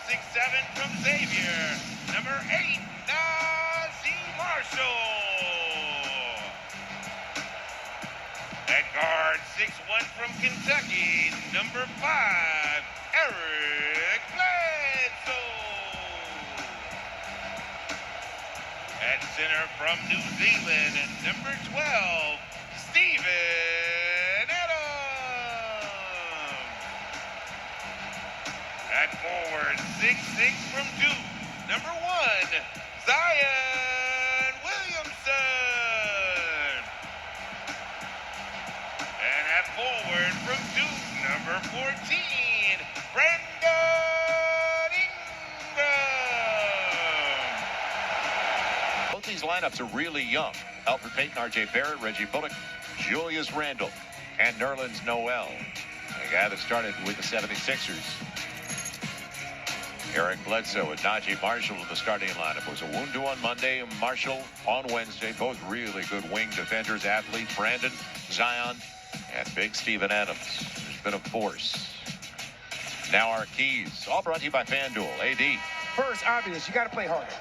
6'7" from Xavier. Number 8, Najee Marshall. At guard, 6'1" from Kentucky. Number 5, Eric Bledsoe. At center from New Zealand, number 12, Steven Adams. At forward, 6'6" from Duke, number 1, Zion Williamson. And at forward from Duke, number 14, Brandon Ingram. Both these lineups are really young. Alfred Payton, R.J. Barrett, Reggie Bullock, Julius Randle, and Nerlens Noel. The guy that started with the 76ers. Eric Bledsoe and Najee Marshall in the starting lineup. It was Awundu on Monday and Marshall on Wednesday. Both really good wing defenders, athletes. Brandon, Zion, and big Steven Adams. There's been a force. Now our keys. All brought to you by FanDuel. AD. First, obvious, you got to play harder.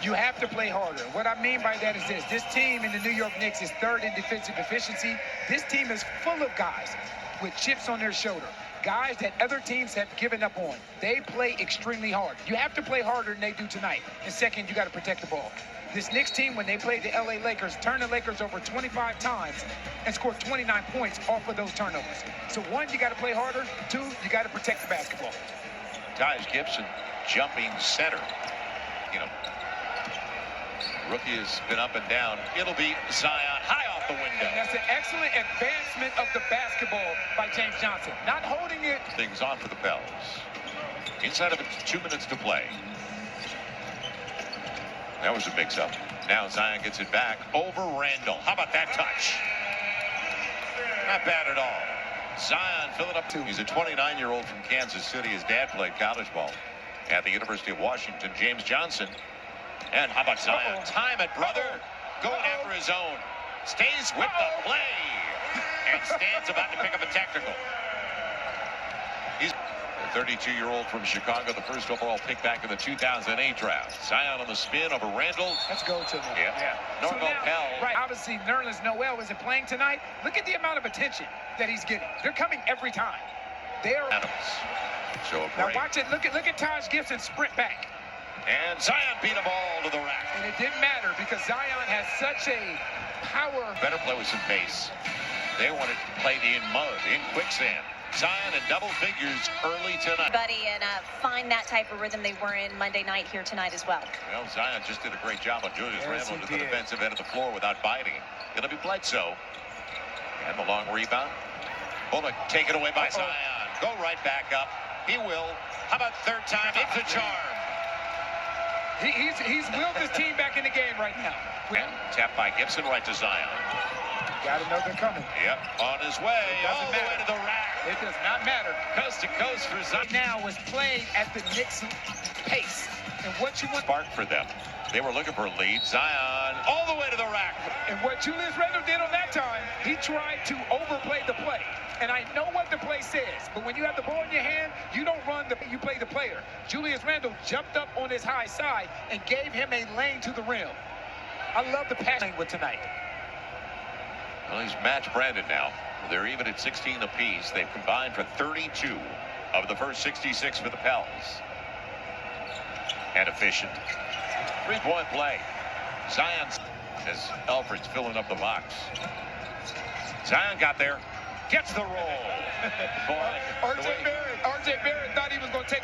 You have to play harder. What I mean by that is this. This team in the New York Knicks is third in defensive efficiency. This team is full of guys with chips on their shoulder. Guys that other teams have given up on. They play extremely hard. You have to play harder than they do tonight. And second, you got to protect the ball. This Knicks team, when they played the LA Lakers, turned the Lakers over 25 times and scored 29 points off of those turnovers. So one, you got to play harder. Two, you got to protect the basketball. Taj Gibson jumping center. You know, rookie has been up and down. It'll be Zion high off the window. And that's an excellent advancement of the basketball by James Johnson. Not holding it. Things on for the Pels. Inside of it, 2 minutes to play. That was a mix-up. Now Zion gets it back over Randle. How about that touch? Not bad at all. Zion filling up. He's a 29-year-old from Kansas City. His dad played college ball at the University of Washington. James Johnson. And how about Zion? Time it, brother. Going after his own. Stays with the play. And stands about to pick up a technical. He's a 32-year-old from Chicago, the first overall pick back in the 2008 draft. Zion on the spin over Randle. Let's go to them. Yeah. Normal Pell. Right. Obviously, Nerlens Noel isn't playing tonight. Look at the amount of attention that he's getting. They're coming every time. They're Adams. So a now break. watch it. Look at Taj Gibson sprint back. And Zion beat a ball to the rack. And it didn't matter because Zion has such a power. Better play with some pace. They want to play in mud, in quicksand. Zion in double figures early tonight. And find that type of rhythm they were in Monday night here tonight as well. Well, Zion just did a great job on Julius Randle to the did. defensive end of the floor without biting. It'll be Bledsoe. And the long rebound. Bullock taken away by Zion. Go right back up. He will. How about third time? It's a charm. He's willed his team back in the game right now. And tapped by Gibson right to Zion. Got to know they're coming. Yep, on his way. All the way to the rack. It does not matter. Coast to coast for Zion. Now is playing at the Knicks pace. And what you want. Spark for them. They were looking for a lead. Zion all the way to the rack. And what Julius Randle did on that time, he tried to overplay the play. And I know what the play says, but when you have the ball in your hand, you don't run, you play the player. Julius Randle jumped up on his high side and gave him a lane to the rim. I love the passing with tonight. Well, he's matched Brandon now. They're even at 16 apiece. They've combined for 32 of the first 66 for the Pels. And efficient. Three-point play. Zion as Alfred's filling up the box. Zion got there. Gets the roll. R.J. Barrett thought he was going to take.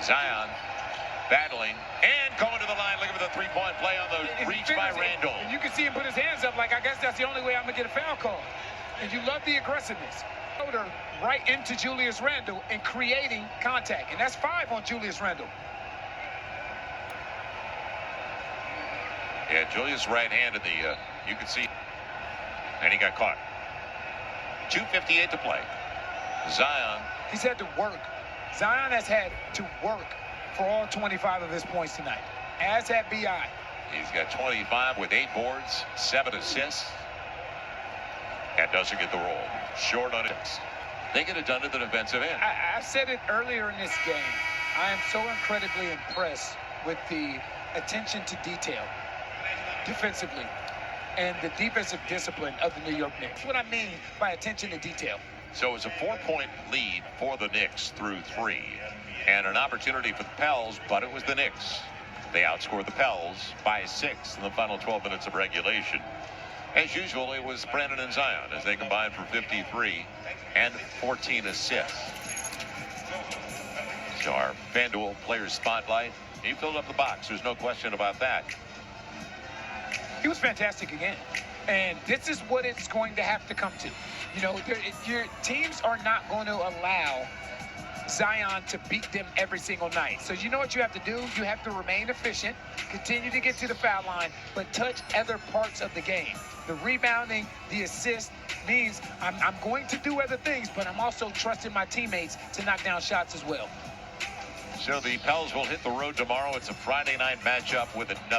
Zion battling and going to the line, looking for the three-point play on the reach by Randle. And you can see him put his hands up like, I guess that's the only way I'm going to get a foul call. And you love the aggressiveness. Right into Julius Randle and creating contact. And that's 5 on Julius Randle. Yeah, Julius right-handed. You can see. And he got caught. 2:58 to play. Zion. He's had to work. Zion has had to work for all 25 of his points tonight, as had B.I. He's got 25 with 8 boards, 7 assists, and doesn't get the roll. Short on it. They get it done at the defensive end. I said it earlier in this game. I am so incredibly impressed with the attention to detail defensively and the defensive discipline of the New York Knicks. What I mean by attention to detail. So it's a 4-point lead for the Knicks through 3. And an opportunity for the Pels, but it was the Knicks. They outscored the Pels by 6 in the final 12 minutes of regulation. As usual, it was Brandon and Zion as they combined for 53 and 14 assists. So our FanDuel Players Spotlight, he filled up the box. There's no question about that. He was fantastic again. And this is what it's going to have to come to. You know, your teams are not going to allow Zion to beat them every single night. So you know what you have to do? You have to remain efficient, continue to get to the foul line, but touch other parts of the game. The rebounding, the assist means I'm going to do other things, but I'm also trusting my teammates to knock down shots as well. So the Pels will hit the road tomorrow. It's a Friday night matchup with another.